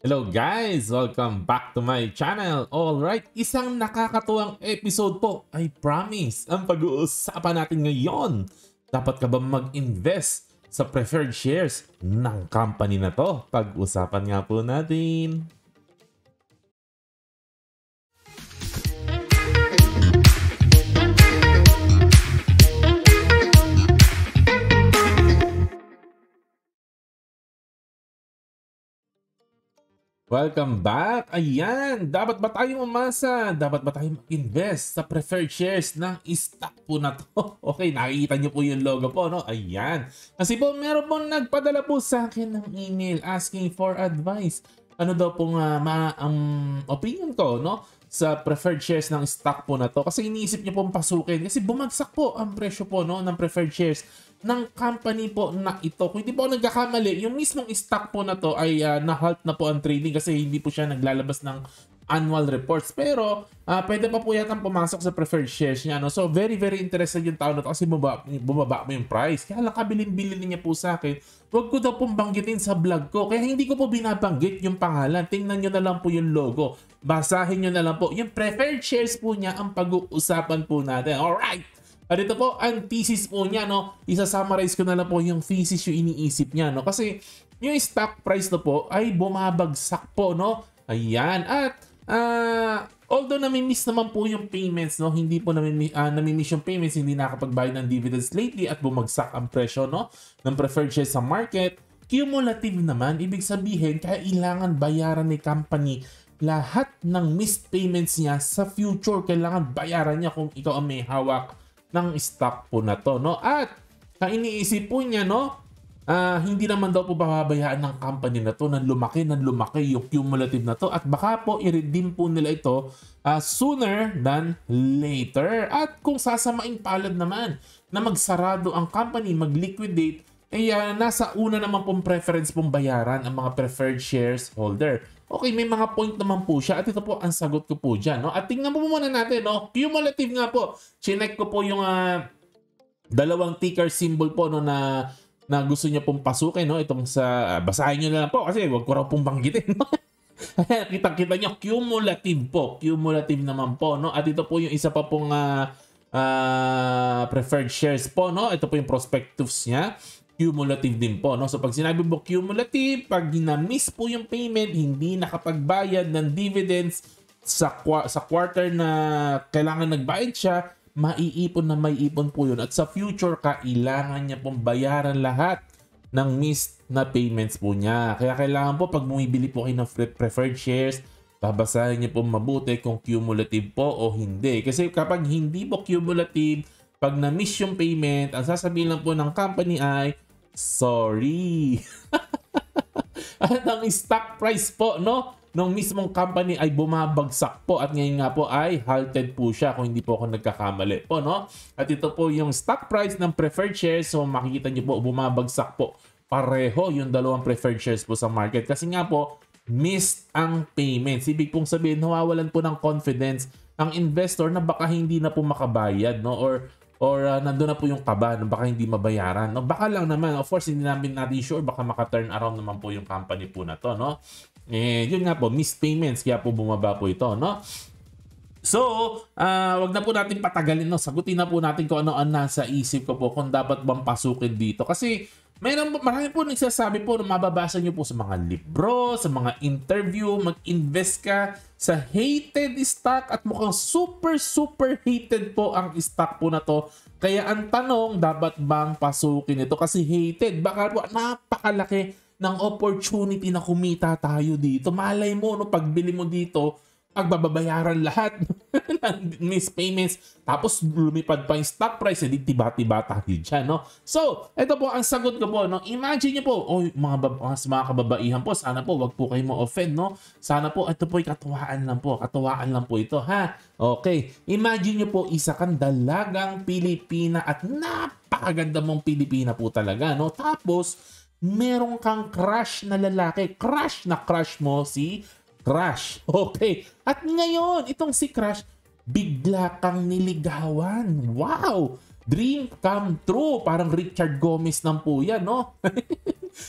Hello guys! Welcome back to my channel. Alright, isang nakakatuwang episode po. I promise. Ang pag-uusapan natin ngayon, dapat ka ba mag-invest sa preferred shares ng company na to? Pag-usapan nga po natin. Welcome back! Ayan! Dapat ba tayong umasa? Dapat ba tayong mag-invest sa preferred shares ng stock po na to? Okay, nakikita nyo po yung logo po, no? Ayan! Kasi po, meron po nagpadala po sa akin ng email asking for advice. Ano daw pong opinion ko, no? Sa preferred shares ng stock po na to. Kasi iniisip nyo pong pasukin. Kasi bumagsak po ang presyo po, no? Ng preferred shares ng company po na ito. Kung hindi po ako nagkakamali, yung mismong stock po na to ay na-halt na po ang trading kasi hindi po siya naglalabas ng annual reports. Pero pwede pa po yatang pumasok sa preferred shares niya. No? So very interested yung tao na to kasi bumaba mo yung price. Kaya lang kabilin-bilin niya po sa akin. Huwag ko daw pong banggitin sa vlog ko. Kaya hindi ko po binabanggit yung pangalan. Tingnan nyo na lang po yung logo. Basahin nyo na lang po. Yung preferred shares po niya ang pag-uusapan po natin. Alright! At ito po, ang thesis po niya, no? Isa-summarize ko na lang po yung thesis yung iniisip niya, no? Kasi yung stock price na po ay bumabagsak po, no? Ayan. At although namimiss naman po yung payments, no? Hindi po namimiss yung payments, hindi nakapagbayad ng dividends lately at bumagsak ang presyo, no? Ng preferred shares sa market. Cumulative naman, ibig sabihin, kailangan bayaran ni company lahat ng missed payments niya sa future. Kailangan bayaran niya kung ikaw ang may hawak ng stock po na to, no? At ang iniisip po niya, no? Hindi naman daw po bababayaan ng company na to na lumaki yung cumulative na to at baka po i-redeem po nila ito sooner than later. At kung sasamaing palad naman na magsarado ang company, mag-liquidate, nasa una naman pong preference pong bayaran ang mga preferred shares holder. Okay, may mga point naman po siya at ito po ang sagot ko po dyan. No? At tingnan po muna natin, no? Cumulative nga po. Chinek ko po yung dalawang ticker symbol po no, na gusto niya pong pasukin. No? Itong sa, basahin nyo na lang po kasi wag ko raw pong banggitin. No? Kita-kita nyo, cumulative po. Cumulative naman po. No? At ito po yung isa pa pong preferred shares po. No? Ito po yung prospectus niya. Cumulative din po, no? So pag sinabi mo cumulative, pag na-miss po yung payment, hindi nakapagbayad ng dividends sa quarter na kailangan nagbayad siya, maiipon po yun. At sa future, kailangan niya pong bayaran lahat ng missed na payments po niya. Kaya kailangan po pag bumibili po kayo ng preferred shares, babasahin niyo po mabuti kung cumulative po o hindi. Kasi kapag hindi po cumulative, pag na-miss yung payment, ang sasabihin lang po ng company ay, sorry. At ang stock price po, no, ng mismong company ay bumabagsak po at ngayon nga po ay halted po siya kung hindi po ako nagkakamali po, no? At ito po yung stock price ng preferred shares. So makikita niyo po, bumabagsak po. Pareho yung dalawang preferred shares po sa market. Kasi nga po, missed ang payments. Ibig pong sabihin, nawawalan po ng confidence ang investor na baka hindi na po makabayad, no? Or nandun na po yung kaba na baka hindi mabayaran. No? Baka lang naman, of course, hindi natin sure, baka maka-turn around naman po yung company po na to, no? Yun nga po, missed payments, kaya po bumaba po ito, no? So, wag na po natin patagalin, no? Sagutin na po natin kung ano ang nasa isip ko po, kung dapat bang pasukin dito. Kasi, marami po nagsasabi po na mababasa nyo po sa mga libro, sa mga interview, mag-invest ka sa hated stock at mukhang super hated po ang stock po na to. Kaya ang tanong, dapat bang pasukin ito? Kasi hated, baka po napakalaki ng opportunity na kumita tayo dito. Malay mo, no, pagbili mo dito, pagbabayaran lahat ng missed payments, tapos lumipad pa yung stock price, hindi tiba-tiba tayo dyan, no? So, ito po ang sagot ko po, no? Imagine nyo po, mga kababaihan po, sana po, wag po kayo ma-offend, no? Sana po, ito po yung katuwaan lang po ito, ha? Okay, imagine nyo po, isa kang dalagang Pilipina at napakaganda mong Pilipina po talaga, no? Tapos, meron kang crush na lalaki, crush mo si Crush. Okay. At ngayon, itong si Crush, bigla kang niligawan. Wow! Dream come true. Parang Richard Gomez ng po yan, no?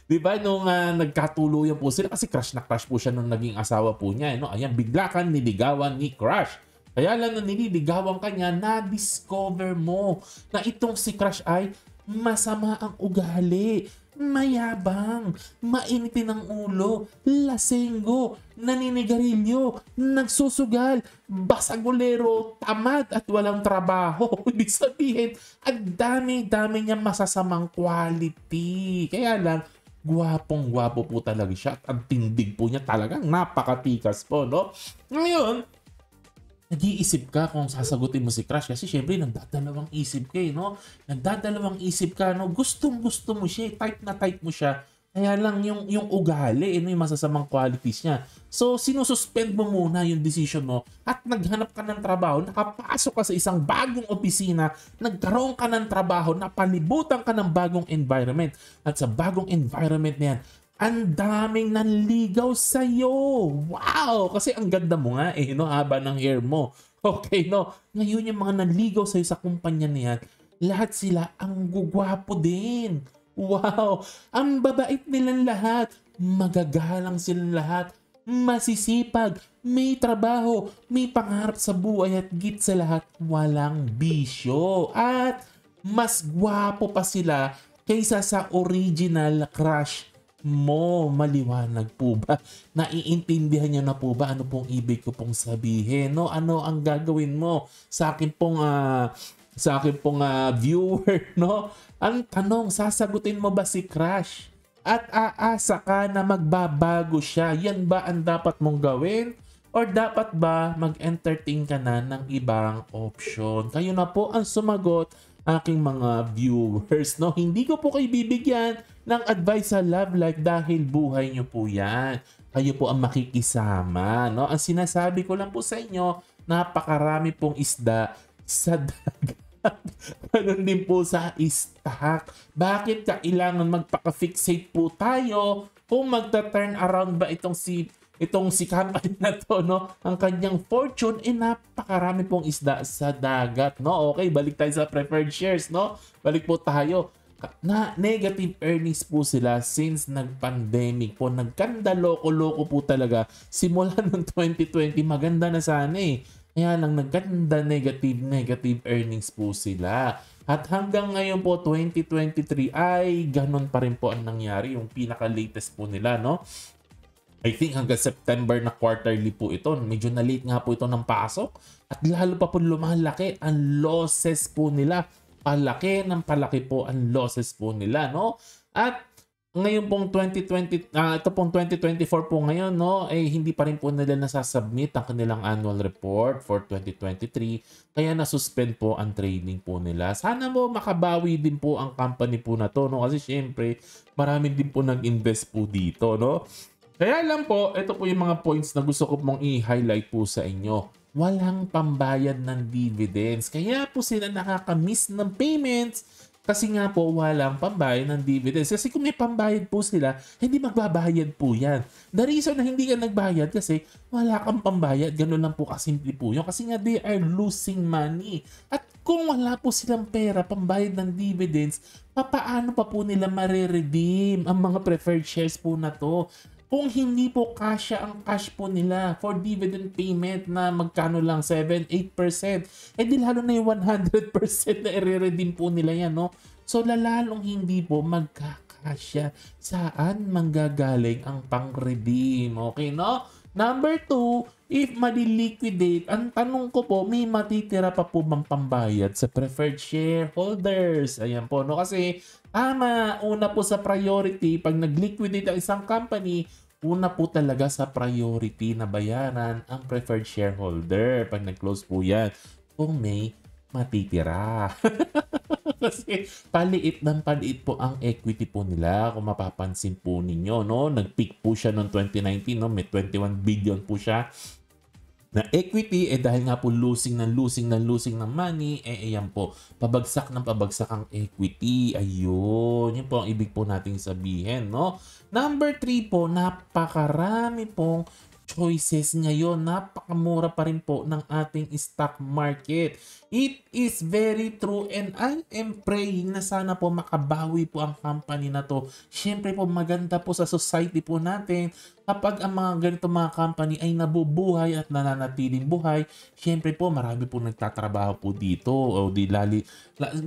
Di ba, nung nagkatuluyan po sila, kasi crush na crush po siya nung naging asawa po niya. No? Ayan, bigla kang niligawan ni crush. Kaya lang nung nililigawan ka niya, na-discover mo na itong si crush ay masama ang ugali, mayabang, mainitin ang ulo, lasenggo, naninigarilyo, nagsusugal, basagulero, tamad at walang trabaho. Ibig sabihin, ang dami-dami niya masasamang quality. Kaya lang, gwapong-gwapo po talaga siya at ang tindig po niya talagang napakatikas po, no? Ngayon, nag-iisip ka kung sasagutin mo si crush kasi syempre nagdadalawang isip ka no? Nagdadalawang isip ka, no? Gustong-gusto mo siya, type na type mo siya. Kaya lang yung ugali, yung masasamang qualities niya. So, sinususpend mo muna yung decision mo at naghanap ka ng trabaho, nakapasok ka sa isang bagong opisina, nagkaroon ka ng trabaho, napalibutan ka ng bagong environment. At sa bagong environment na yan, ang daming nanligaw sa'yo. Wow! Kasi ang ganda mo nga no? Haba ng hair mo. Okay, no? Ngayon yung mga nanligaw sa'yo sa kumpanya na yan, lahat sila ang gugwapo din. Wow! Ang babait nilang lahat. Magagalang silang lahat. Masisipag. May trabaho. May pangarap sa buhay at git sa lahat, walang bisyo. At mas gwapo pa sila kaysa sa original crush mo. Maliwanag po ba? Naiintindihan niyo na po ba ano pong ibig ko pong sabihin? No? Ano ang gagawin mo sa akin pong viewer, no? Ang tanong, sasagutin mo ba si crush? At aasa ka na magbabago siya? Yan ba ang dapat mong gawin? Or dapat ba mag-entertain ka na ng ibang option? Kayo na po ang sumagot, aking mga viewers, no? Hindi ko po kayo bibigyan ng advice sa love life dahil buhay nyo po yan. Kayo po ang makikisama, no? Ang sinasabi ko lang po sa inyo, napakarami pong isda sa dagat. Ganun din po sa stock. Bakit kailangan magpaka-fixate po tayo kung magta-turn around ba itong si company na to, no? Ang kanyang fortune, napakarami pong isda sa dagat, no? Okay, balik tayo sa preferred shares, no? Balik po tayo. Na negative earnings po sila since nag-pandemic po. Nagkanda loko-loko po talaga. Simula ng 2020, maganda na sana Kaya lang nagkanda negative earnings po sila. At hanggang ngayon po, 2023, ay ganun pa rin po ang nangyari. Yung pinaka-latest po nila, no? I think hanggang September na quarterly po ito. Medyo na-late nga po ito ng pasok. At lalo pa po lumalaki ang losses po nila. Palaki ng palaki po ang losses po nila, no? At ngayon pong 2020, ito pong 2024 po ngayon, no? Hindi pa rin po nila nasasubmit ang kanilang annual report for 2023. Kaya nasuspend po ang trading po nila. Sana mo makabawi din po ang company po na to, no? Kasi syempre, marami din po nag-invest po dito, no? Kaya lang po, ito po yung mga points na gusto ko pong i-highlight po sa inyo. Walang pambayad ng dividends. Kaya po sila nakakamiss ng payments kasi nga po walang pambayad ng dividends. Kasi kung may pambayad po sila, hindi magbabayad po yan. The reason na hindi ka nagbayad kasi wala kang pambayad. Ganun lang po kasimple po yun. Kasi nga they are losing money. At kung wala po silang pera, pambayad ng dividends, paano pa po nila mare-redeem ang mga preferred shares po na to? Kung hindi po kasya ang cash po nila for dividend payment na magkano lang 7-8%, di lalo na yung 100% na i-redeem po nila yan, no? So lalong hindi po magkakasya. Saan manggagaling ang pang-redeem? Okay, no? Number 2, if mali-liquidate, ang tanong ko po, may matitira pa po bang pambayad sa preferred shareholders? Ayan po, no? Kasi tama, una po sa priority, pag nag-liquidate ang isang company, una po talaga sa priority na bayaran ang preferred shareholder pag nag-close po yan kung may matitira. Kasi paliit po ang equity po nila kung mapapansin po ninyo, no? Nag-peak po siya noong 2019, no? May 21 billion po siya na equity, dahil nga po losing ng money, ayan po, pabagsak ang equity. Ayun, yun po ang ibig po nating sabihin, no? Number 3 po, napakarami pong choices ngayon. Napakamura pa rin po ng ating stock market. It is very true and I am praying na sana po makabawi po ang company na to. Siyempre po maganda po sa society po natin kapag ang mga ganito mga company ay nabubuhay at nananatiling buhay. Siyempre po marami po nagtatrabaho po dito o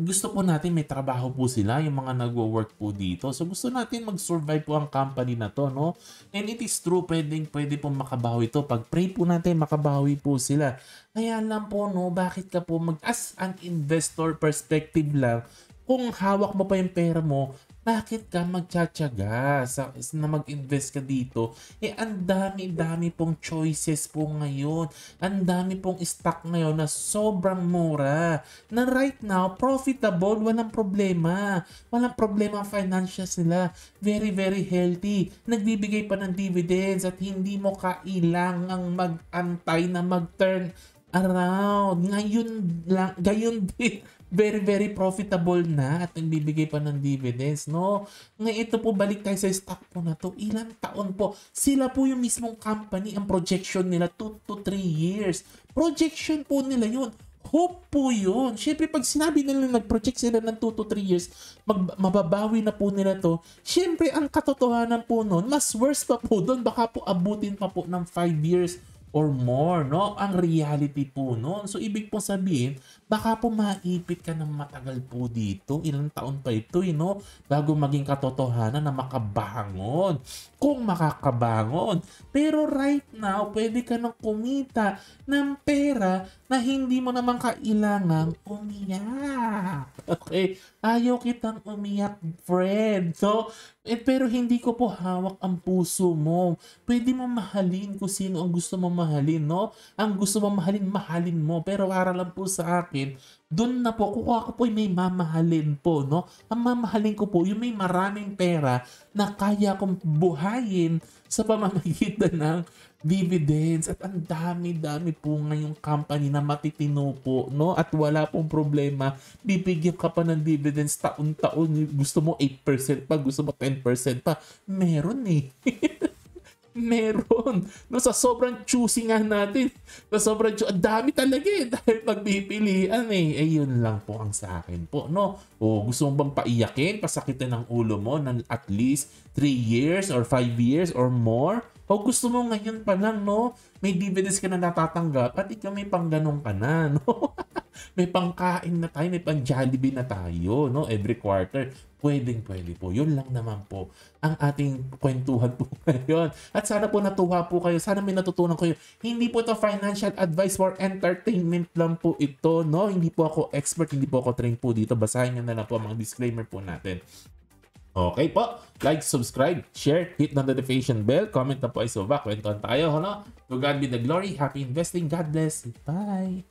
gusto po natin may trabaho po sila yung mga nagwo-work po dito. So gusto natin mag-survive po ang company na to, no? And it is true, pwede po makabawi ito. Pag pray po natin, makabawi po sila. Kaya lang po, no, bakit ka po as an investor perspective lang, kung hawak mo pa yung pera mo, bakit ka magtsatsaga na mag-invest ka dito? Ang dami-dami pong choices po ngayon. Ang dami pong stock ngayon na sobrang mura. Na right now, profitable, walang problema. Walang problema ang financials nila. Very, very healthy. Nagbibigay pa ng dividends at hindi mo kailangang mag-antay na mag-turn around. Ngayon din, very, very profitable na at nagbibigay pa ng dividends, no? Ngayon, ito po, balik tayo sa stock po na to. Ilang taon po? Sila po yung mismong company, ang projection nila 2 to 3 years. Projection po nila yun. Hope po yun. Siyempre, pag sinabi nila nag-project sila ng 2 to 3 years, mababawi na po nila to. Siyempre, ang katotohanan po nun, mas worse pa po doon. Baka po abutin pa po ng 5 years or more, no? Ang reality po noon. So, ibig po sabihin, baka po maipit ka ng matagal po dito. Ilang taon pa ito, no? Bago maging katotohanan na makabangon. Kung makakabangon. Pero right now, pwede ka nang kumita ng pera na hindi mo naman kailangang umiyak. Okay? Ayaw kitang umiyak, friend. So, pero hindi ko po hawak ang puso mo. Pwede mo mahalin kung sino ang gusto mo mahalin, no? Ang gusto mo mahalin, mahalin mo. Pero para lang po sa akin, doon na po, kung ako po may mamahalin po, no? Ang mamahalin ko po, yung may maraming pera na kaya kong buhayin sa pamamagitan ng dividends. At ang dami-dami po ngayong company na matitino po, no? At wala pong problema. Bibigyan ka pa ng dividends taon-taon. Gusto mo 8% pa, gusto mo 10% pa. Meron eh. Meron. No, sa sobrang choosy nga natin. Sa sobrang dami talaga eh. Dahil pagpipilian eh. Yun lang po ang sa akin po, no? O gusto mo bang paiyakin, pasakitin ng ulo mo ng at least 3 years or 5 years or more? O gusto mo ngayon pa lang, no? May dividends ka na natatanggap at ikaw may pangganong ka na, no? May pangkain na tayo, may pang-Jollibee na tayo, no? Every quarter. Pwede po. Yun lang naman po ang ating kwentuhan po ngayon. At sana po natuwa po kayo. Sana may natutunan kayo. Hindi po ito financial advice for entertainment lang po ito, no? Hindi po ako expert, hindi po ako trained po dito. Basahin nyo na lang po ang mga disclaimer po natin. Okay po, like, subscribe, share, hit the notification bell, comment na po ay suba, kwentuhan tayo, no? To God be the glory, happy investing, God bless, bye!